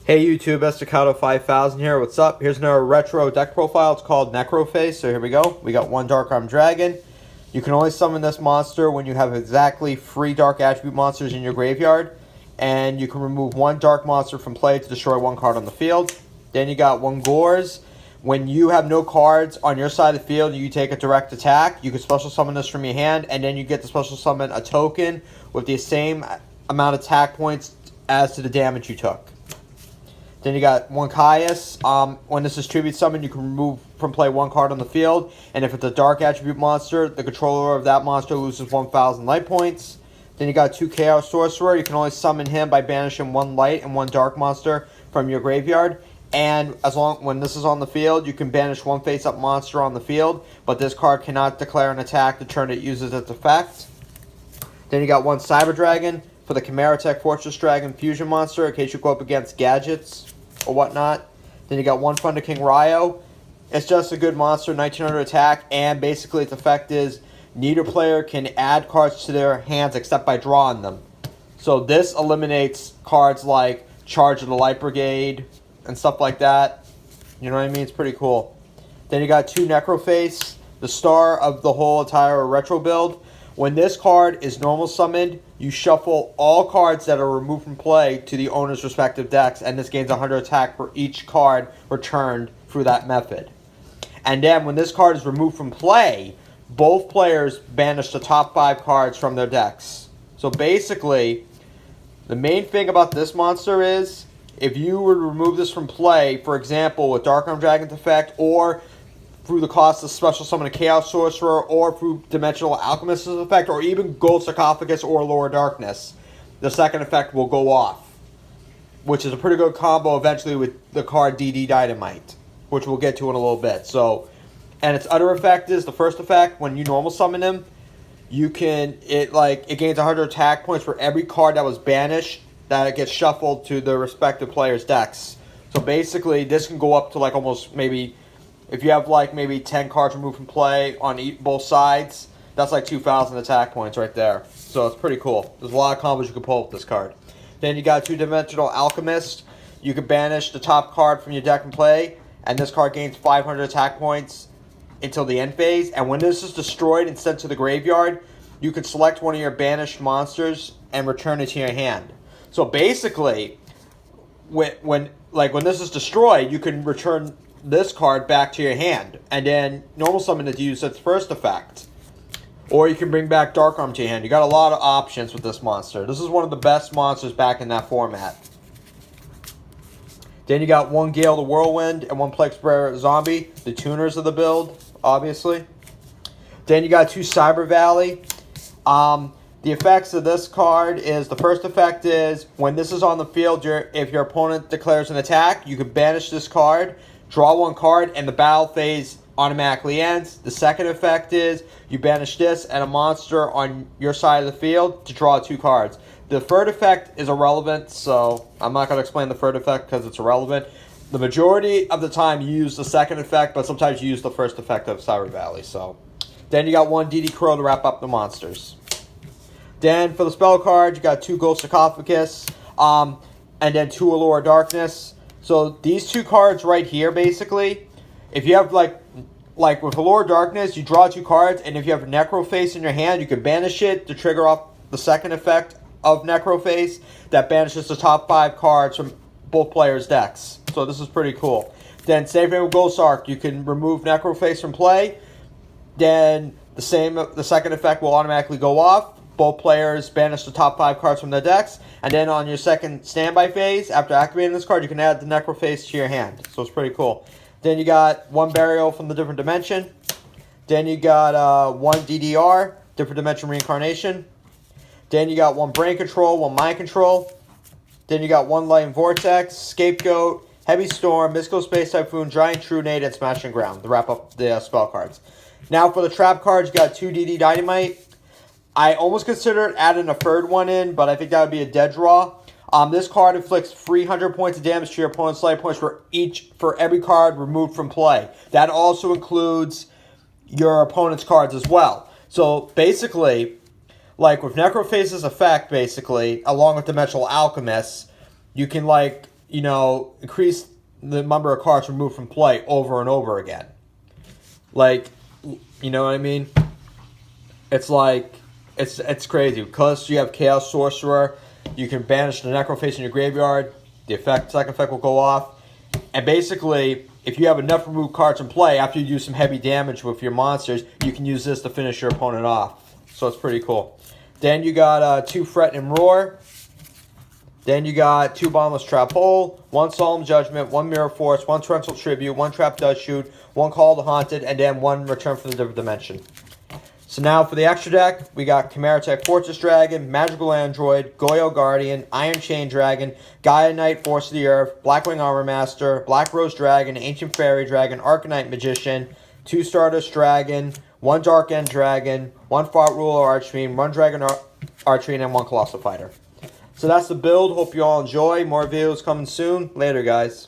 Hey YouTube, Estacado 5000 here. What's up? Here's another retro deck profile. It's called Necroface. So here we go. We got one Dark Arm Dragon. You can only summon this monster when you have exactly 3 Dark Attribute monsters in your graveyard. And you can remove one Dark monster from play to destroy one card on the field. Then you got one Gores. When you have no cards on your side of the field, you take a direct attack. You can special summon this from your hand. And then you get to special summon a token with the same amount of attack points as to the damage you took. Then you got one Caius. When this is tribute summoned, you can remove from play one card on the field. And if it's a Dark Attribute monster, the controller of that monster loses 1,000 light points. Then you got 2 Chaos Sorcerer. You can only summon him by banishing 1 light and 1 dark monster from your graveyard. And when this is on the field, you can banish 1 face-up monster on the field. But this card cannot declare an attack the turn it uses its effect. Then you got 1 Cyber Dragon for the Chimera Tech Fortress Dragon fusion monster in case you go up against gadgets or whatnot. Then you got 1 Thunder King Ryo. It's just a good monster, 1900 attack, and basically its effect is neither player can add cards to their hands except by drawing them. So this eliminates cards like Charge of the Light Brigade and stuff like that. You know what I mean? It's pretty cool. Then you got 2 Necroface, the star of the whole entire retro build. When this card is normal summoned, you shuffle all cards that are removed from play to the owner's respective decks, and this gains 100 attack for each card returned through that method. And then when this card is removed from play, both players banish the top 5 cards from their decks. So basically, the main thing about this monster is, if you were to remove this from play, for example, with Dark Arm Dragon's effect, or through the cost of special summon a Chaos Sorcerer, or through Dimensional Alchemist's effect, or even Gold Sarcophagus or Lower Darkness, the second effect will go off, which is a pretty good combo eventually with the card DD Dynamite, which we'll get to in a little bit. So, and its other effect is the first effect. When you normal summon him, you can it gains 100 attack points for every card that was banished that it gets shuffled to the respective player's decks. So basically, this can go up to like almost maybe, if you have like maybe 10 cards removed from play on both sides, that's like 2,000 attack points right there. So it's pretty cool. There's a lot of combos you can pull with this card. Then you got 2 Dimensional Alchemist. You can banish the top card from your deck and play, and this card gains 500 attack points until the end phase. And when this is destroyed and sent to the graveyard, you can select one of your banished monsters and return it to your hand. So basically, when this is destroyed, you can return this card back to your hand, and then normal summon it to use its first effect. Or you can bring back Dark Arm to your hand. You got a lot of options with this monster. This is one of the best monsters back in that format. Then you got 1 Gale the Whirlwind and 1 Plex Bearer Zombie, the tuners of the build, obviously. Then you got 2 Cyber Valley. The effects of this card is, the first effect is, when this is on the field, if your opponent declares an attack, you can banish this card, draw 1 card, and the battle phase automatically ends. The second effect is, you banish this and a monster on your side of the field to draw 2 cards. The third effect is irrelevant, so I'm not going to explain the third effect because it's irrelevant. The majority of the time you use the second effect, but sometimes you use the first effect of Cyber Valley. So then you got 1 DD Crow to wrap up the monsters. Then for the spell card, you got 2 Gold Sarcophagus, and then 2 Allure Darkness. So these 2 cards right here, basically, if you have like with Allure Darkness, you draw 2 cards, and if you have Necroface in your hand, you can banish it to trigger off the second effect of Necroface that banishes the top 5 cards from both players' decks. So this is pretty cool. Then same thing with Gold Sarc, you can remove Necroface from play. Then the second effect will automatically go off. Both players banish the top 5 cards from their decks. And then on your second standby phase, after activating this card, you can add the Necroface to your hand. So it's pretty cool. Then you got 1 Burial from the different dimension. Then you got 1 DDR, different dimension reincarnation. Then you got 1 Brain Control, 1 Mind Control. Then you got 1 Light and Vortex, Scapegoat, Heavy Storm, Mystical Space Typhoon, Giant Trunade, and Smashing Ground to wrap up the spell cards. Now for the trap cards, you got 2 DD Dynamite. I almost considered adding a third one in, but I think that would be a dead draw. This card inflicts 300 points of damage to your opponent's life points for every card removed from play. That also includes your opponent's cards as well. So basically, like with Necroface's effect, basically, along with Dimensional Alchemist, you can you know, increase the number of cards removed from play over and over again. Like, you know what I mean? It's like, it's crazy. Because you have Chaos Sorcerer, you can banish the Necroface in your graveyard. The second effect will go off. And basically, if you have enough removed cards in play, after you do some heavy damage with your monsters, you can use this to finish your opponent off. So it's pretty cool. Then you got 2 Fret and Roar. Then you got 2 Bottomless Trap Hole, 1 Solemn Judgment, 1 Mirror Force, 1 Torrential Tribute, 1 Trap Does Shoot, 1 Call of the Haunted, and then 1 Return from the Different Dimension. So now for the extra deck, we got Chimera Tech Fortress Dragon, Magical Android, Goyo Guardian, Iron Chain Dragon, Gaia Knight Force of the Earth, Blackwing Armor Master, Black Rose Dragon, Ancient Fairy Dragon, Arcanite Magician, 2 Stardust Dragon, 1 Dark End Dragon, 1 Fart Ruler Archfiend, 1 Dragon Archfiend, and 1 Colossal Fighter. So that's the build. Hope you all enjoy. More videos coming soon. Later, guys.